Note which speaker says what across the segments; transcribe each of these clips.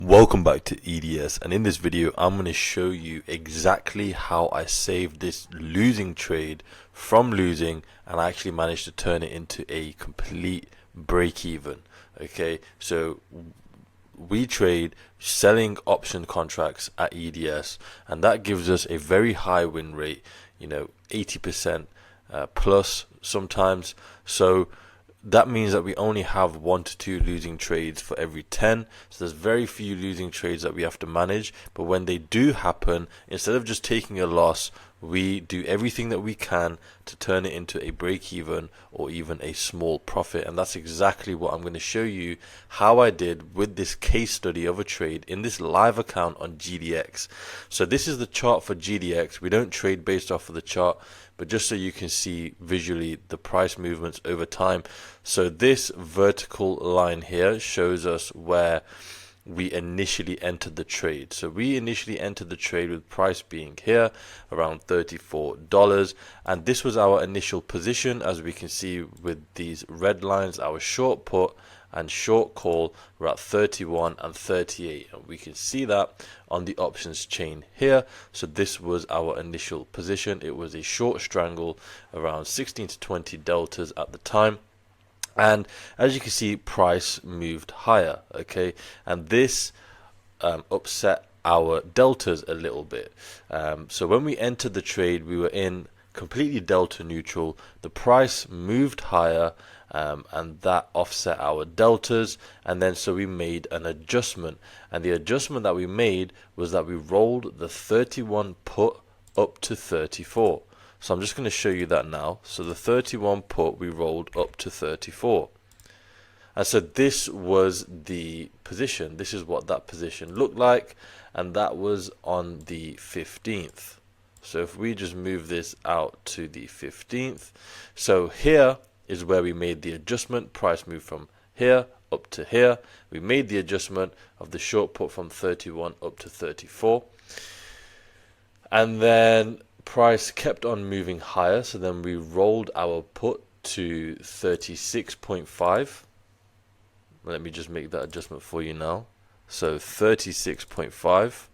Speaker 1: Welcome back to EDS, and in this video I'm going to show you exactly how I saved this losing trade from losing and I actually managed to turn it into a complete break even. Okay, so we trade selling option contracts at EDS, and that gives us a very high win rate, 80% plus sometimes. So that means that we only have 1 to 2 losing trades for every 10. So there's very few losing trades that we have to manage. But when they do happen, instead of just taking a loss, we do everything that we can to turn it into a break even or even a small profit. And that's exactly what I'm going to show you how I did with this case study of a trade in this live account on GDX. So this is the chart for GDX. We don't trade based off of the chart, but just so you can see visually the price movements over time. So this vertical line here shows us where we initially entered the trade. So we initially entered the trade with price being here around $34, and this was our initial position. As we can see with these red lines, our short put and short call were at 31 and 38, and we can see that on the options chain here. So this was our initial position. It was a short strangle around 16 to 20 deltas at the time, and as you can see, price moved higher. Okay, and this upset our deltas a little bit. So when we entered the trade, we were in completely delta neutral. The price moved higher, and that offset our deltas, and then so we made an adjustment, and the adjustment that we made was that we rolled the 31 put up to 34. So I'm just going to show you that now. So the 31 put we rolled up to 34. And so this was the position. This is what that position looked like, and that was on the 15th. So if we just move this out to the 15th, so here is where we made the adjustment. Price moved from here up to here. We made the adjustment of the short put from 31 up to 34. And then price kept on moving higher, so then we rolled our put to 36.5. Let me just make that adjustment for you now. So 36.5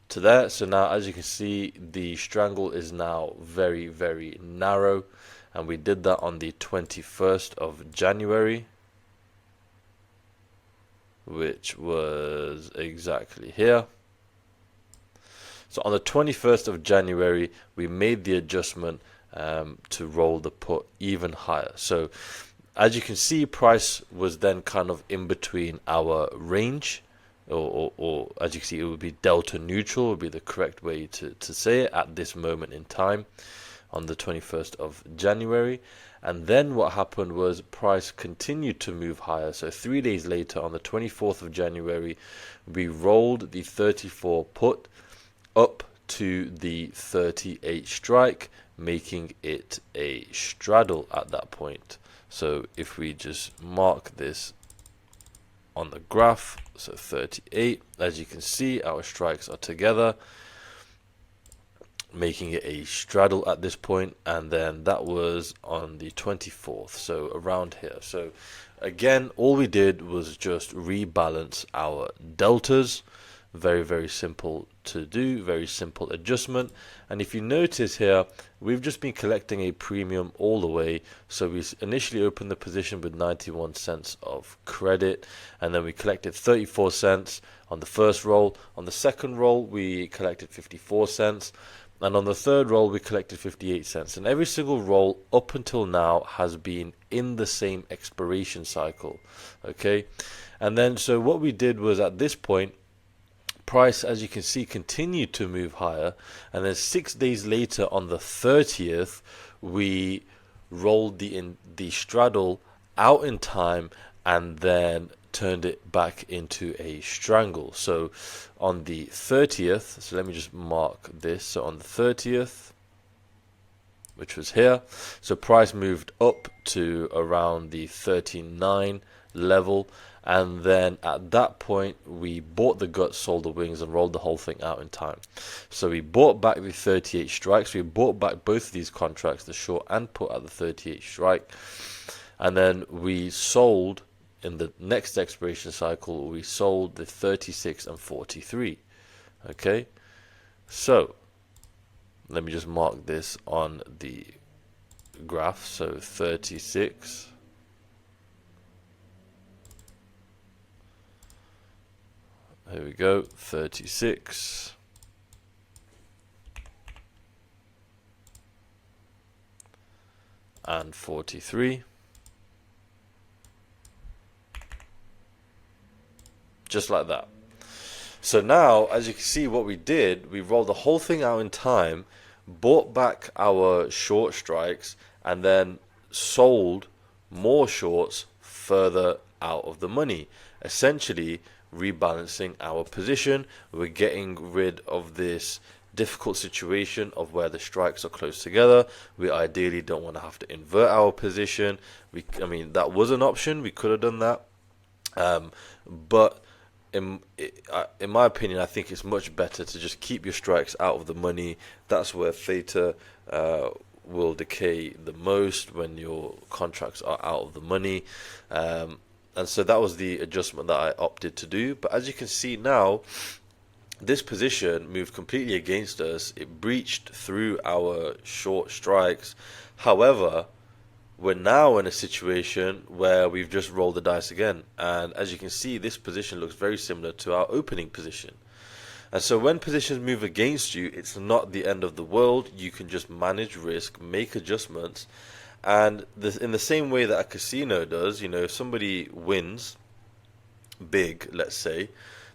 Speaker 1: to there. So now, as you can see, the strangle is now very, very narrow, and we did that on the 21st of January, which was exactly here. So on the 21st of January, we made the adjustment to roll the put even higher. So as you can see, price was then kind of in between our range, or as you can see, it would be delta neutral, would be the correct way to say it at this moment in time on the 21st of January. And then what happened was price continued to move higher. So 3 days later, on the 24th of January, we rolled the 34 put up to the 38 strike, making it a straddle at that point. So if we just mark this on the graph, so 38, as you can see, our strikes are together, making it a straddle at this point. And then that was on the 24th, so around here. So again, all we did was just rebalance our deltas. Very, very simple to do, very simple adjustment. And if you notice here, we've just been collecting a premium all the way. So we initially opened the position with 91 cents of credit, and then we collected 34 cents on the first roll. On the second roll, we collected 54 cents. And on the third roll, we collected 58 cents. And every single roll up until now has been in the same expiration cycle. Okay. And then so what we did was, at this point, price, as you can see, continued to move higher, and then 6 days later, on the 30th, we rolled the straddle out in time and then turned it back into a strangle. So on the 30th, so let me just mark this. So on the 30th, which was here, so price moved up to around the 39 level, and then at that point we bought the guts, sold the wings, and rolled the whole thing out in time. So we bought back the 38 strikes. We bought back both of these contracts, the short and put, at the 38 strike, and then we sold in the next expiration cycle, we sold the 36 and 43. Okay, so let me just mark this on the graph. So 36, here we go, 36 and 43, just like that. So now, as you can see, what we did, we rolled the whole thing out in time, bought back our short strikes, and then sold more shorts further out of the money, essentially rebalancing our position. We're getting rid of this difficult situation of where the strikes are close together. We ideally don't want to have to invert our position. I mean, that was an option. We could have done that, but in my opinion, I think it's much better to just keep your strikes out of the money. That's where theta will decay the most, when your contracts are out of the money. And so that was the adjustment that I opted to do. But as you can see now, this position moved completely against us. It breached through our short strikes. However, we're now in a situation where we've just rolled the dice again, and as you can see, this position looks very similar to our opening position. And so when positions move against you, it's not the end of the world. You can just manage risk, make adjustments, and in the same way that a casino does. You know, if somebody wins big, let's say,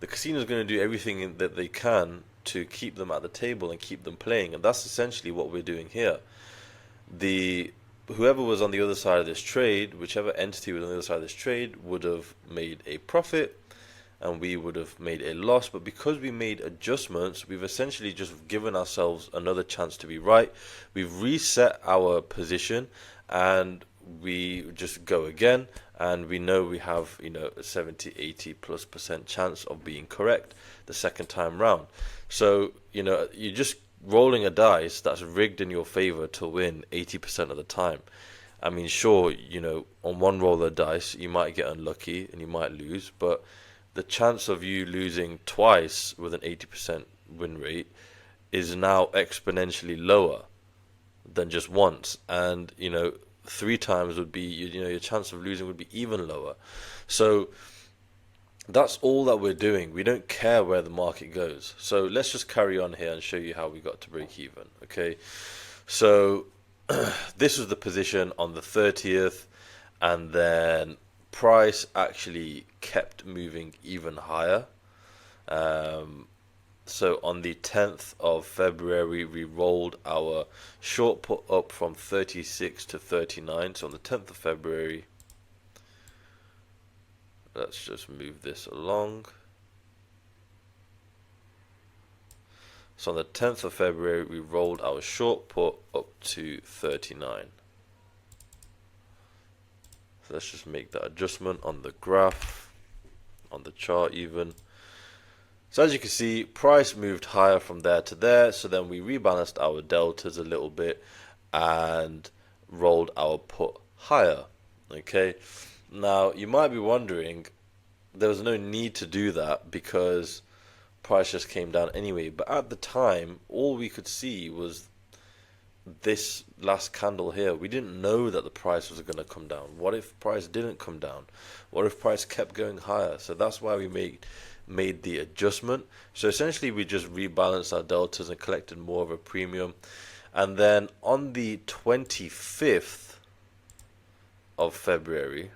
Speaker 1: the casino is going to do everything that they can to keep them at the table and keep them playing, and that's essentially what we're doing here. Whoever was on the other side of this trade, whichever entity was on the other side of this trade, would have made a profit and we would have made a loss. But because we made adjustments, we've essentially just given ourselves another chance to be right. We've reset our position and we just go again, and we know we have, you know, a 70-80+% chance of being correct the second time round. So, you know, you just rolling a dice that's rigged in your favor to win 80% of the time. I mean, sure, you know, on one roll of dice you might get unlucky and you might lose, but the chance of you losing twice with an 80% win rate is now exponentially lower than just once. And, you know, 3 times would be, you know, your chance of losing would be even lower. So that's all that we're doing. We don't care where the market goes. So let's just carry on here and show you how we got to break even. Okay, so this was the position on the 30th, and then price actually kept moving even higher. So on the 10th of February, we rolled our short put up from 36 to 39. So on the 10th of February, let's just move this along. So on the 10th of February, we rolled our short put up to 39. So let's just make that adjustment on the graph, on the chart even. So as you can see, price moved higher from there to there. So then we rebalanced our deltas a little bit and rolled our put higher. Okay. Now, you might be wondering, there was no need to do that because price just came down anyway. But at the time, all we could see was this last candle here. We didn't know that the price was going to come down. What if price didn't come down? What if price kept going higher? So that's why we made the adjustment. So essentially, we just rebalanced our deltas and collected more of a premium. And then on the 25th of February,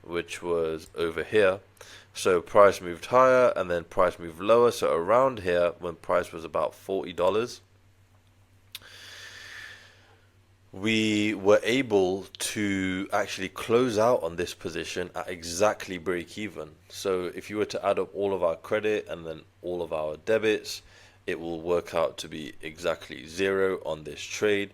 Speaker 1: which was over here, so price moved higher and then price moved lower. So around here, when price was about $40, we were able to actually close out on this position at exactly break even. So if you were to add up all of our credit and then all of our debits, it will work out to be exactly 0 on this trade.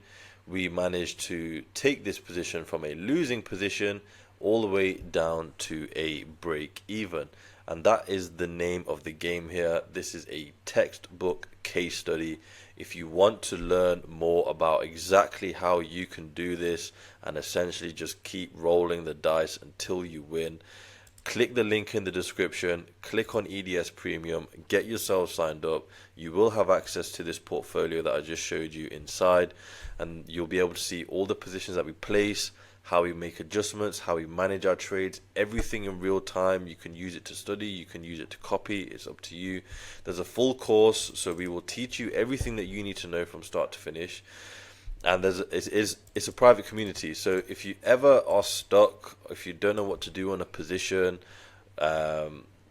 Speaker 1: We managed to take this position from a losing position all the way down to a break even. And that is the name of the game here. This is a textbook case study If you want to learn more about exactly how you can do this and essentially just keep rolling the dice until you win, click the link in the description, click on EDS Premium, get yourself signed up. You will have access to this portfolio that I just showed you inside, and you'll be able to see all the positions that we place, how we make adjustments, how we manage our trades, everything in real time. You can use it to study, you can use it to copy, it's up to you. There's a full course, so we will teach you everything that you need to know from start to finish. And it's a private community, so if you ever are stuck, if you don't know what to do on a position,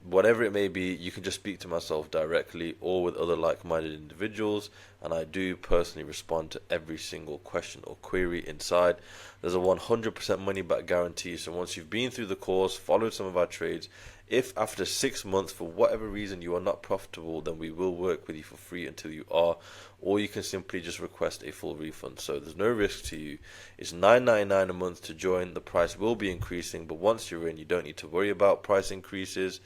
Speaker 1: whatever it may be, you can just speak to myself directly or with other like-minded individuals, and I do personally respond to every single question or query inside. There's a 100% money back guarantee, so once you've been through the course, followed some of our trades, if after 6 months for whatever reason you are not profitable, then we will work with you for free until you are, or you can simply just request a full refund. So there's no risk to you. It's $9.99 a month to join. The price will be increasing, but once you're in, you don't need to worry about price increases,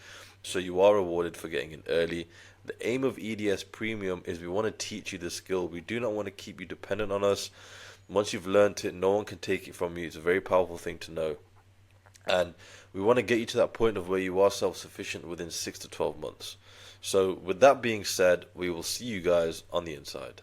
Speaker 1: so you are rewarded for getting in early. The aim of EDS Premium is we want to teach you the skill. We do not want to keep you dependent on us. Once you've learned it, no one can take it from you. It's a very powerful thing to know. And we want to get you to that point of where you are self-sufficient within 6 to 12 months. So with that being said, we will see you guys on the inside.